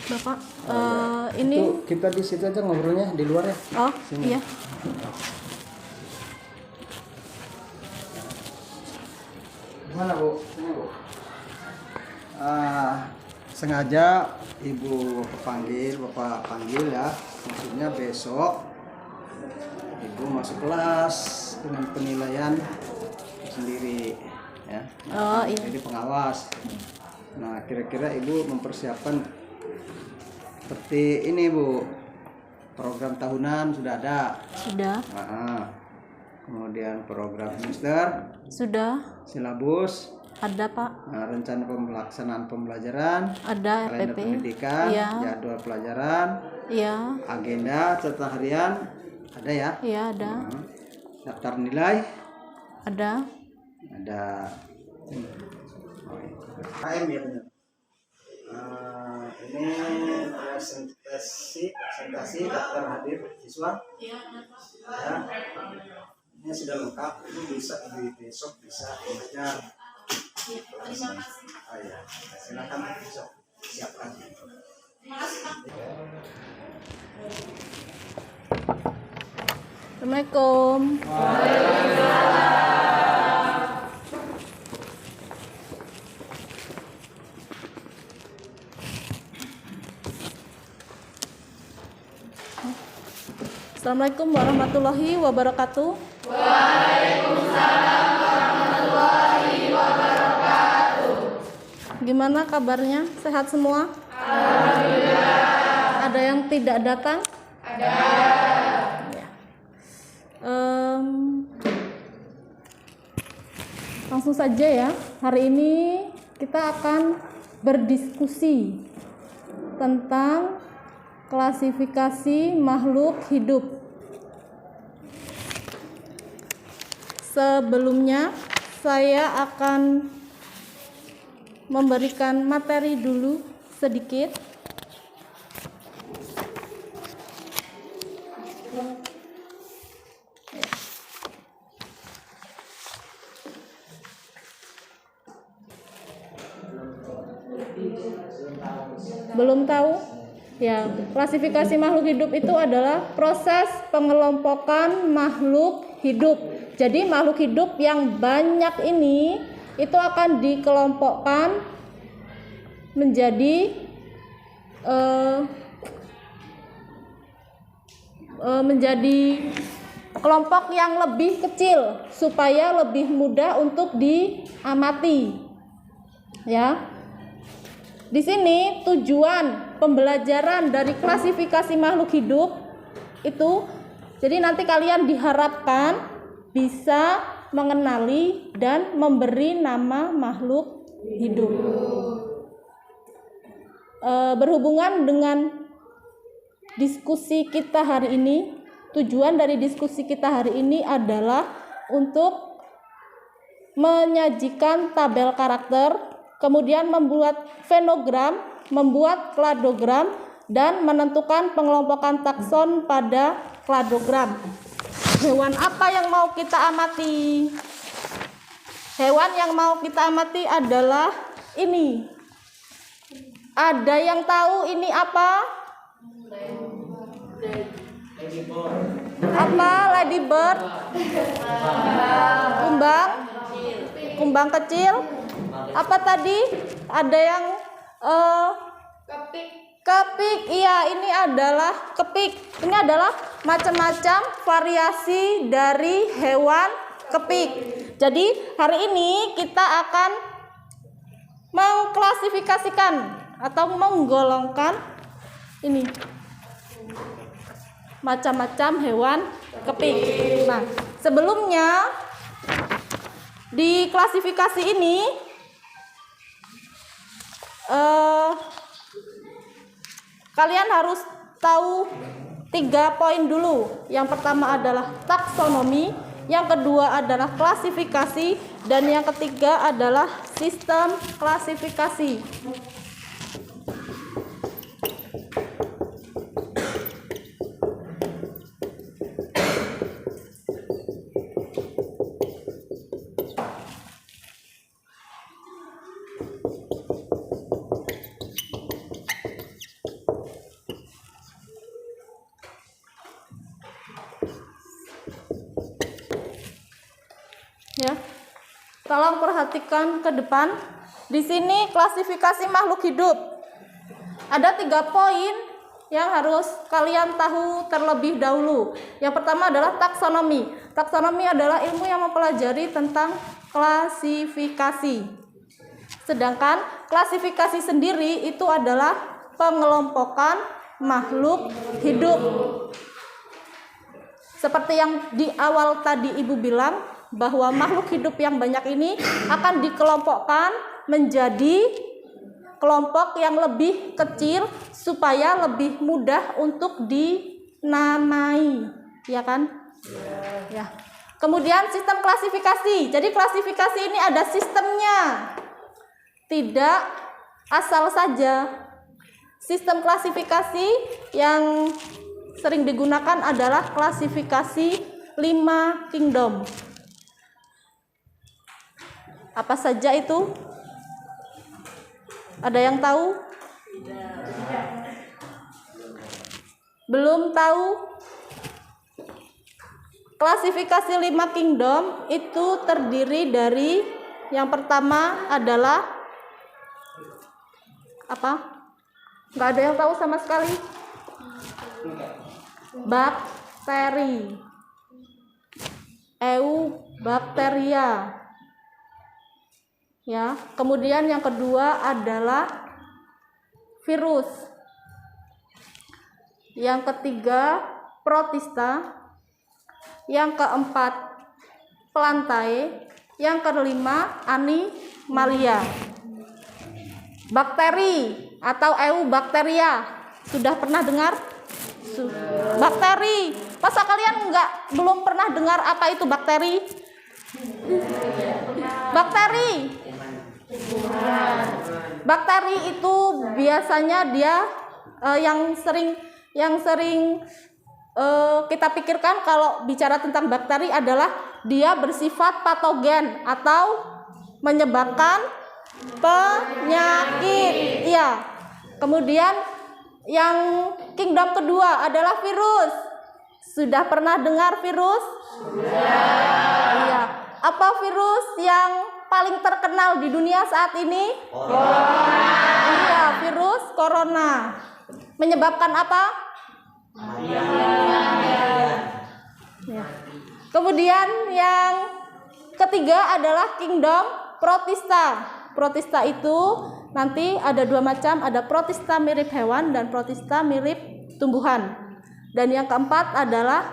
Bapak, ini itu kita di situ aja ngobrolnya di luar ya. Oh, sini. Iya. Gimana Bu? Sini Bu. Sengaja Ibu Bapak panggil ya. Maksudnya besok Ibu masuk kelas dengan penilaian sendiri ya. Oh, iya. Jadi pengawas. Nah, kira-kira Ibu mempersiapkan seperti ini Bu, program tahunan sudah ada. Sudah. Kemudian program semester sudah. Silabus ada Pak. Rencana pelaksanaan pembelajaran ada. Kalender RPP pendidikan, iya. Jadwal pelajaran, iya. Agenda catatan harian ada ya. Iya ada. Daftar nilai ada. KM ya benar. Ini presentasi daftar hadir siswa ya. Ini sudah lengkap, itu bisa besok bisa belajar. Ya. Silakan besok siapkan. Assalamualaikum. Assalamualaikum warahmatullahi wabarakatuh. Waalaikumsalam warahmatullahi wabarakatuh. Gimana kabarnya? Sehat semua? Alhamdulillah. Ada yang tidak datang? Ada. Ya. Langsung saja ya. Hari ini kita akan berdiskusi tentang klasifikasi makhluk hidup. Sebelumnya saya akan memberikan materi dulu sedikit. Belum tahu? Ya, klasifikasi makhluk hidup itu adalah proses pengelompokan makhluk hidup. Jadi makhluk hidup yang banyak ini itu akan dikelompokkan menjadi kelompok yang lebih kecil supaya lebih mudah untuk diamati. Ya. Di sini tujuan pembelajaran dari klasifikasi makhluk hidup itu, jadi nanti kalian diharapkan bisa mengenali dan memberi nama makhluk hidup. Berhubungan dengan diskusi kita hari ini, tujuan dari diskusi kita hari ini adalah untuk menyajikan tabel karakter, kemudian membuat fenogram, membuat kladogram, dan menentukan pengelompokan takson pada kladogram. Hewan apa yang mau kita amati? Hewan yang mau kita amati adalah ini. Ada yang tahu ini apa? Apa? Ladybird? Kumbang kecil? Apa tadi? Ada yang kepik. Iya, ini adalah kepik. Ini adalah macam-macam variasi dari hewan kepik. Jadi hari ini kita akan mengklasifikasikan atau menggolongkan ini macam-macam hewan kepik. Nah, sebelumnya di klasifikasi ini kalian harus tahu 3 poin dulu. Yang pertama adalah taksonomi, yang kedua adalah klasifikasi, dan yang ketiga adalah sistem klasifikasi. Tolong perhatikan ke depan. Di sini klasifikasi makhluk hidup. Ada 3 poin yang harus kalian tahu terlebih dahulu. Yang pertama adalah taksonomi. Taksonomi adalah ilmu yang mempelajari tentang klasifikasi. Sedangkan klasifikasi sendiri itu adalah pengelompokan makhluk hidup. Seperti yang di awal tadi Ibu bilang, bahwa makhluk hidup yang banyak ini akan dikelompokkan menjadi kelompok yang lebih kecil supaya lebih mudah untuk dinamai, ya kan? Ya. Kemudian sistem klasifikasi. Jadi klasifikasi ini ada sistemnya. Tidak asal saja. Sistem klasifikasi yang sering digunakan adalah klasifikasi 5 kingdom. Apa saja itu? Ada yang tahu? Belum tahu? Klasifikasi 5 kingdom itu terdiri dari, yang pertama adalah apa? Nggak ada yang tahu sama sekali? Bakteri. Eubacteria. Ya, kemudian yang kedua adalah virus. Yang ketiga protista. Yang keempat plantae. Yang kelima animalia. Bakteri atau eubacteria. Sudah pernah dengar? Bakteri. Masa kalian belum pernah dengar apa itu bakteri? Bakteri itu biasanya dia yang sering kita pikirkan kalau bicara tentang bakteri adalah dia bersifat patogen atau menyebabkan penyakit. Iya. Kemudian yang kingdom kedua adalah virus. Sudah pernah dengar virus? Iya. Apa virus yang paling terkenal di dunia saat ini? Corona. Iya, virus corona. Menyebabkan apa? Ya. Kemudian yang ketiga adalah kingdom protista. Protista itu nanti ada 2 macam, ada protista mirip hewan dan protista mirip tumbuhan. Dan yang keempat adalah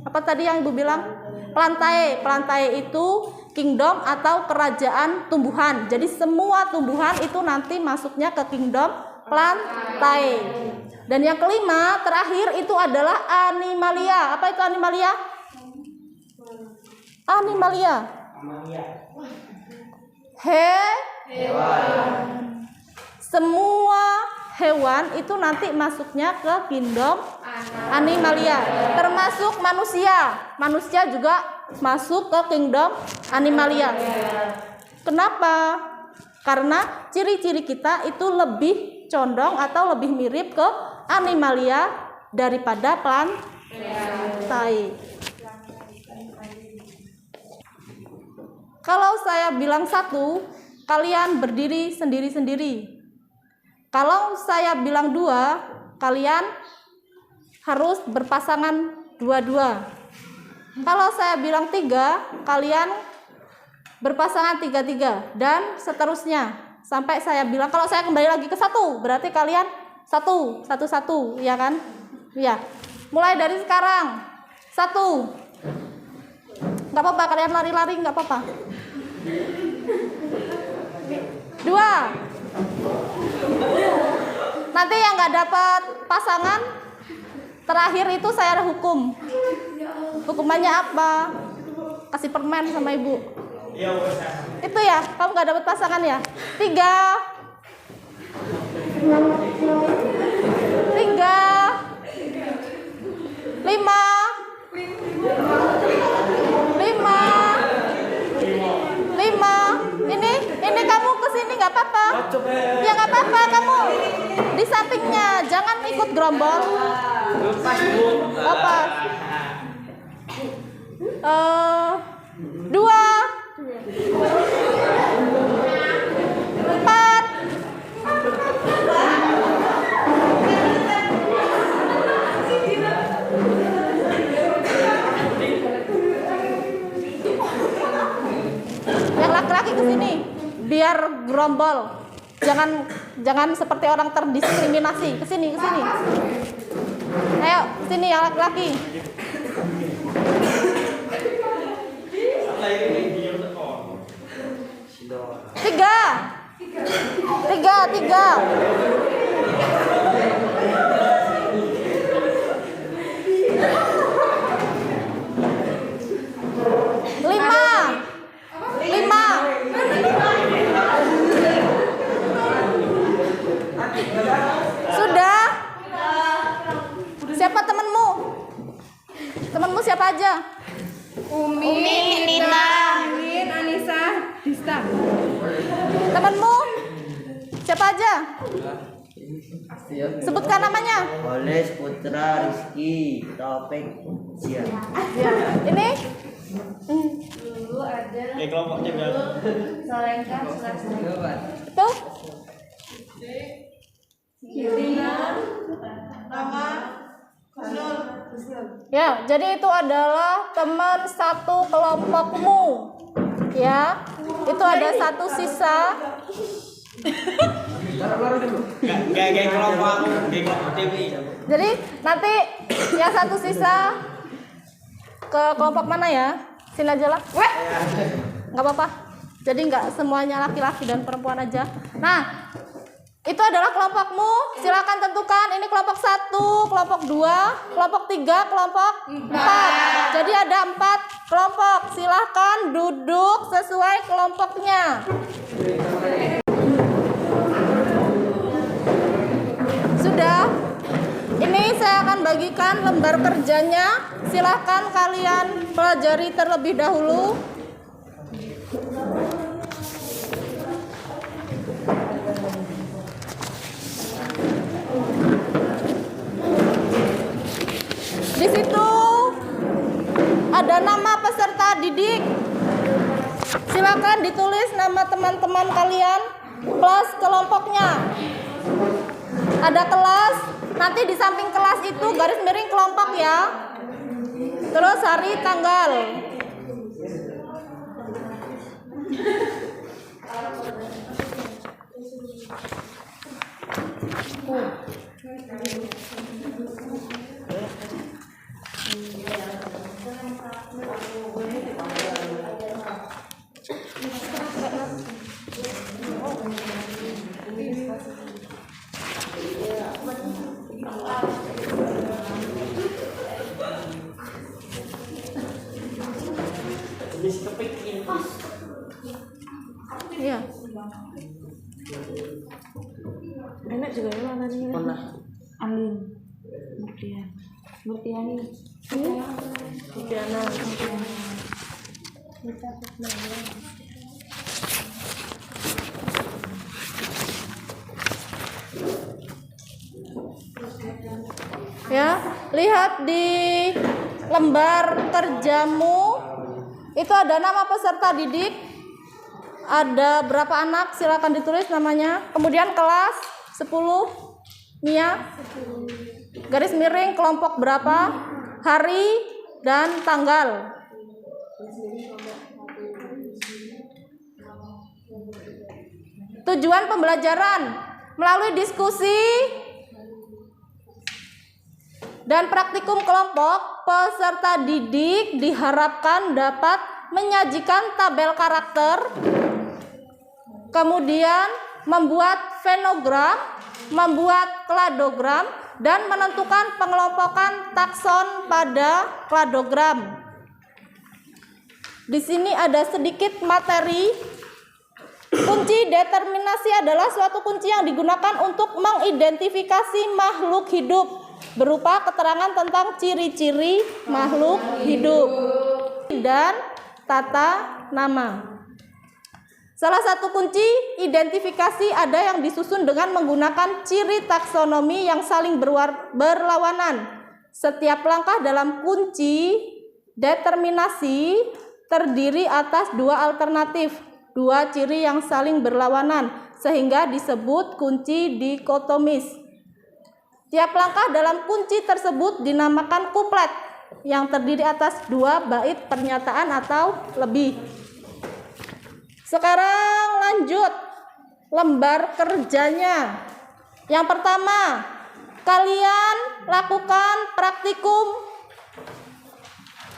apa tadi yang Ibu bilang? Plantae. Plantae itu kingdom atau kerajaan tumbuhan. Jadi semua tumbuhan itu nanti masuknya ke kingdom plantae. Dan yang kelima terakhir itu adalah animalia. Apa itu animalia? Animalia. Hewan. Semua hewan itu nanti masuknya ke kingdom animalia, termasuk manusia. Manusia juga masuk ke kingdom animalia. Kenapa? Karena ciri-ciri kita itu lebih condong atau lebih mirip ke animalia daripada plantae. Kalau saya bilang 1, kalian berdiri sendiri-sendiri. Kalau saya bilang 2, kalian harus berpasangan 2-2. Kalau saya bilang 3, kalian berpasangan 3-3 dan seterusnya sampai saya bilang, kalau saya kembali lagi ke 1, berarti kalian 1-1, ya kan? Ya. Mulai dari sekarang. 1. Enggak apa-apa kalian lari-lari, enggak apa-apa. 2. Nanti yang nggak dapat pasangan terakhir itu saya hukum. Hukumannya apa? Kasih permen sama ibu. Itu ya, kamu nggak dapat pasangan ya. 3. 5. Ini kamu kesini nggak apa-apa? Ya nggak apa-apa, kamu di sampingnya, jangan ikut gerombol. Lepas. 2. Empat. Yang laki-laki ke sini biar gerombol. Jangan seperti orang terdiskriminasi. Ke sini. Ayo, sini yang laki-laki. Tiga. Lima. Sudah? Siapa temanmu? Temanmu siapa aja? Umi, Nina, Anissa, Dista. Temanmu siapa aja? Sebutkan namanya. Oles, Putra, Rizky, Taufik, Sia. Ya. Ini Dulu ada kelompoknya berapa? Solenka, Sulasna. itu ya, jadi itu adalah teman satu kelompokmu. Ya, itu ada satu sisa. Gak kelompok TV. Jadi nanti yang satu sisa ke kelompok mana ya? Sini aja lah. Nggak apa-apa. Jadi nggak semuanya laki-laki dan perempuan aja. Nah, itu adalah kelompokmu. Silakan tentukan ini kelompok 1, kelompok 2, kelompok 3, kelompok 4. Jadi ada 4 kelompok. Silakan duduk sesuai kelompoknya. Sudah. Ini saya akan bagikan lembar kerjanya. Silakan kalian pelajari terlebih dahulu. Di situ ada nama peserta didik. Silakan ditulis nama teman-teman kalian plus kelompoknya. Ada kelas, nanti di samping kelas itu garis miring kelompok ya. Terus hari, tanggal. Iya. Enak juga ya namanya. Mana? Alin, Murtiani. Diana. Ya, lihat di lembar kerjamu itu ada nama peserta didik, ada berapa anak, silakan ditulis namanya. Kemudian kelas 10, Mia, garis miring kelompok berapa, hari dan tanggal. Tujuan pembelajaran melalui diskusi dan praktikum kelompok, peserta didik diharapkan dapat menyajikan tabel karakter, kemudian membuat fenogram, membuat kladogram, dan menentukan pengelompokan takson pada kladogram. Di sini ada sedikit materi. Kunci determinasi adalah suatu kunci yang digunakan untuk mengidentifikasi makhluk hidup berupa keterangan tentang ciri-ciri makhluk hidup dan tata nama. Salah satu kunci identifikasi ada yang disusun dengan menggunakan ciri taksonomi yang saling berlawanan. Setiap langkah dalam kunci determinasi terdiri atas dua alternatif, dua ciri yang saling berlawanan, sehingga disebut kunci dikotomis. Tiap langkah dalam kunci tersebut dinamakan kuplet, yang terdiri atas dua bait pernyataan atau lebih. Sekarang lanjut lembar kerjanya. Yang pertama, kalian lakukan praktikum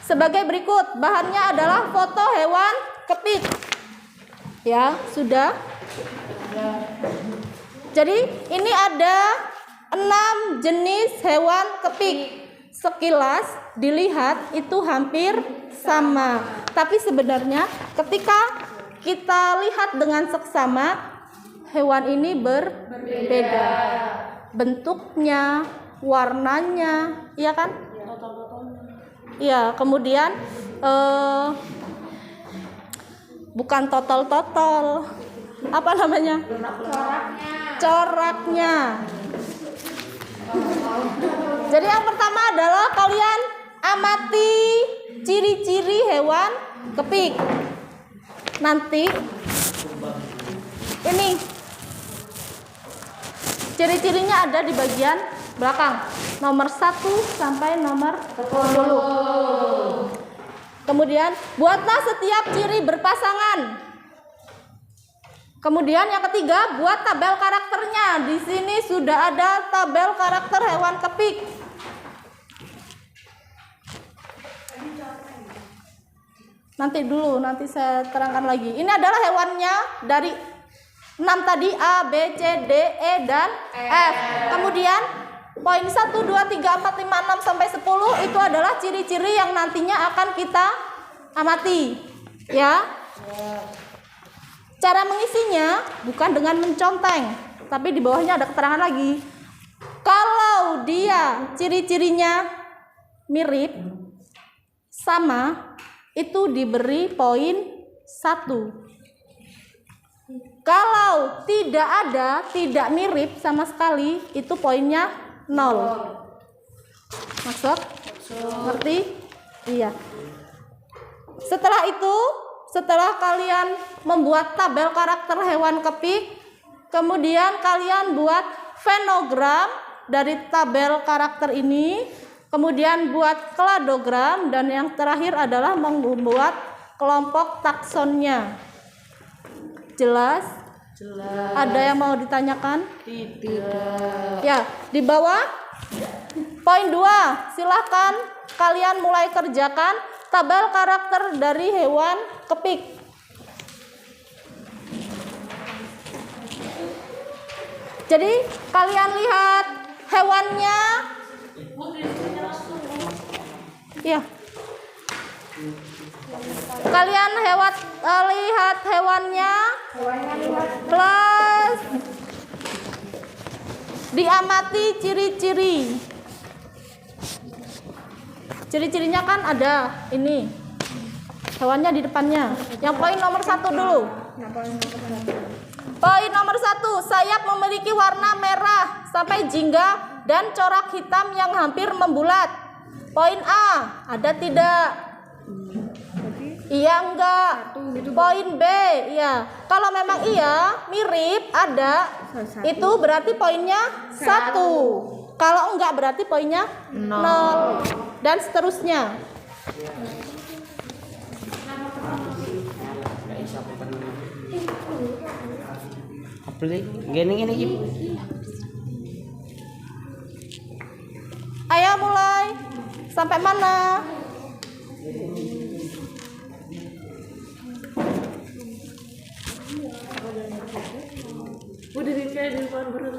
sebagai berikut. Bahannya adalah foto hewan kepik. Ya, sudah. Jadi ini ada 6 jenis hewan kepik. Sekilas dilihat itu hampir sama. Tapi sebenarnya ketika kita lihat dengan seksama, hewan ini berbeda. Bentuknya, warnanya, iya kan? Iya, kemudian bukan totol-totol. Apa namanya? Coraknya. Jadi yang pertama adalah kalian amati ciri-ciri hewan kepik. Nanti ini ciri-cirinya ada di bagian belakang, nomor 1 sampai nomor 10. Kemudian buatlah setiap ciri berpasangan. Kemudian yang ketiga, buat tabel karakternya. Di sini sudah ada tabel karakter hewan kepik. Nanti saya terangkan lagi. Ini adalah hewannya dari 6 tadi, A, B, C, D, E, dan F. Kemudian poin 1, 2, 3, 4, 5, 6 sampai 10 itu adalah ciri-ciri yang nantinya akan kita amati. Ya. Cara mengisinya bukan dengan menconteng, tapi di bawahnya ada keterangan lagi. Kalau dia ciri-cirinya mirip, sama, itu diberi poin 1. Kalau tidak ada, tidak mirip sama sekali, itu poinnya 0. Maksud? Ngerti? Iya. Setelah kalian membuat tabel karakter hewan kepik, kemudian kalian buat fenogram dari tabel karakter ini, kemudian buat kladogram, dan yang terakhir adalah membuat kelompok taksonnya. Jelas? Jelas. Ada yang mau ditanyakan? Tidak. Ya, di bawah poin 2, silahkan kalian mulai kerjakan tabel karakter dari hewan kepik. Jadi kalian lihat hewannya. Ya. Kalian lihat hewannya. Plus diamati ciri-ciri. Ciri-cirinya kan ada ini. Hewannya di depannya. Yang poin nomor 1 dulu. Poin nomor 1, sayap memiliki warna merah sampai jingga dan corak hitam yang hampir membulat. Poin A, ada tidak? Iya enggak? Poin B, iya. Kalau memang iya, mirip, ada, itu berarti poinnya 1. Kalau enggak berarti poinnya 0. Dan seterusnya. Gini. Ayo mulai. Sampai mana? Udah di depan baru.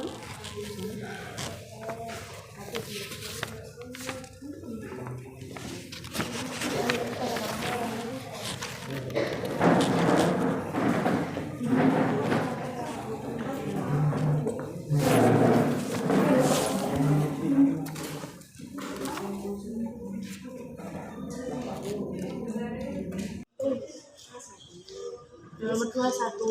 Nomor 21.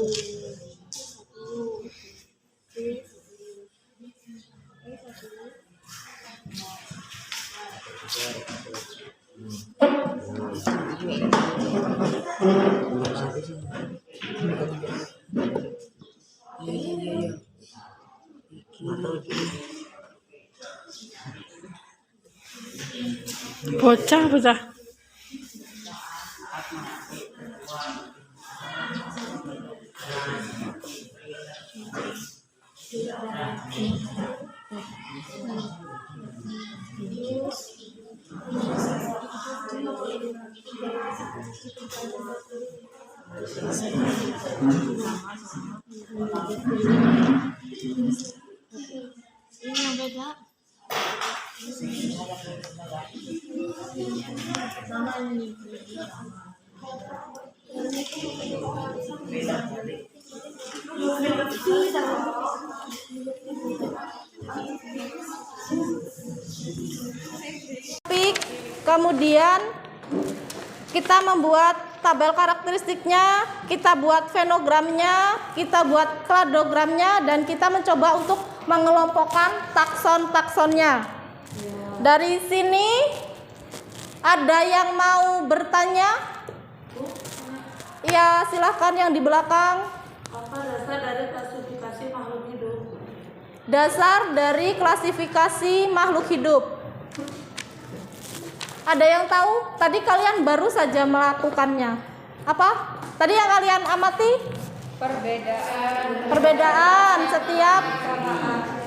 Bocah, bocah. Topik, kemudian kita membuat tabel karakteristiknya, kita buat venogramnya, kita buat kladogramnya, dan kita mencoba untuk mengelompokkan takson-taksonnya. Dari sini ada yang mau bertanya? Ya, silahkan yang di belakang. Apa dasar dari klasifikasi makhluk hidup? Dasar dari klasifikasi makhluk hidup. Ada yang tahu? Tadi kalian baru saja melakukannya. Apa? Tadi yang kalian amati? Perbedaan setiap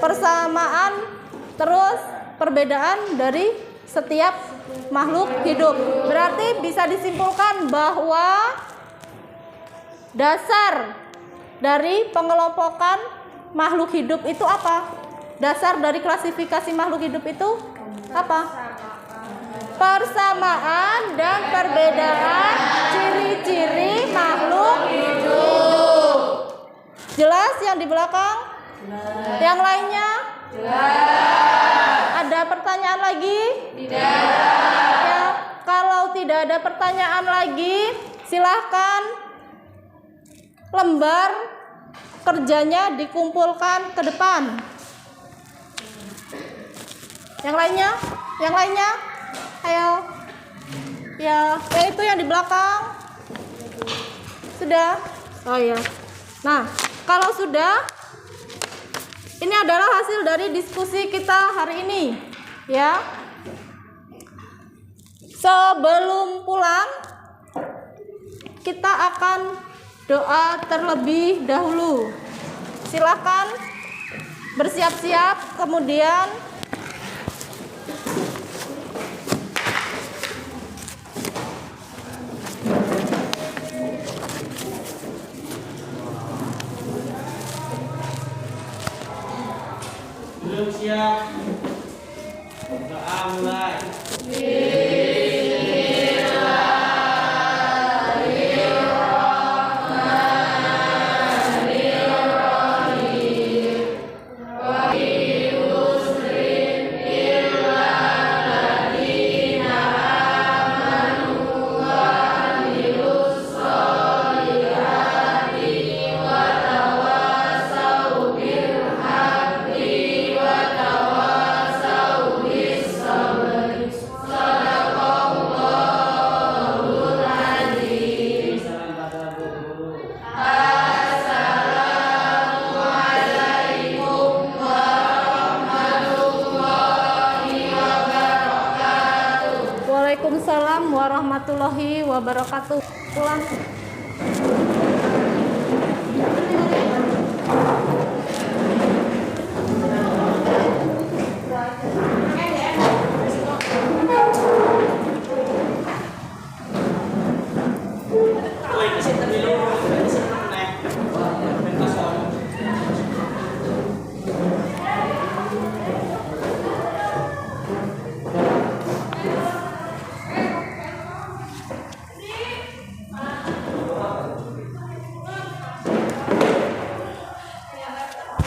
persamaan, terus perbedaan dari setiap makhluk hidup. Berarti bisa disimpulkan bahwa dasar dari pengelompokan makhluk hidup itu apa? Dasar dari klasifikasi makhluk hidup itu apa? Persamaan dan perbedaan ciri-ciri makhluk hidup. Jelas yang di belakang? Yang lainnya? Ada pertanyaan lagi? Tidak. Ya, kalau tidak ada pertanyaan lagi, silahkan lembar kerjanya dikumpulkan ke depan. Yang lainnya? Yang lainnya? Ayo. Ya, yang itu yang di belakang. Sudah? Oh ya. Nah, kalau sudah, ini adalah hasil dari diskusi kita hari ini, ya. Sebelum pulang, kita akan doa terlebih dahulu. Silakan bersiap-siap, kemudian Belum siap. Doa mulai. Waalaikumsalam warahmatullahi wabarakatuh. Pulang.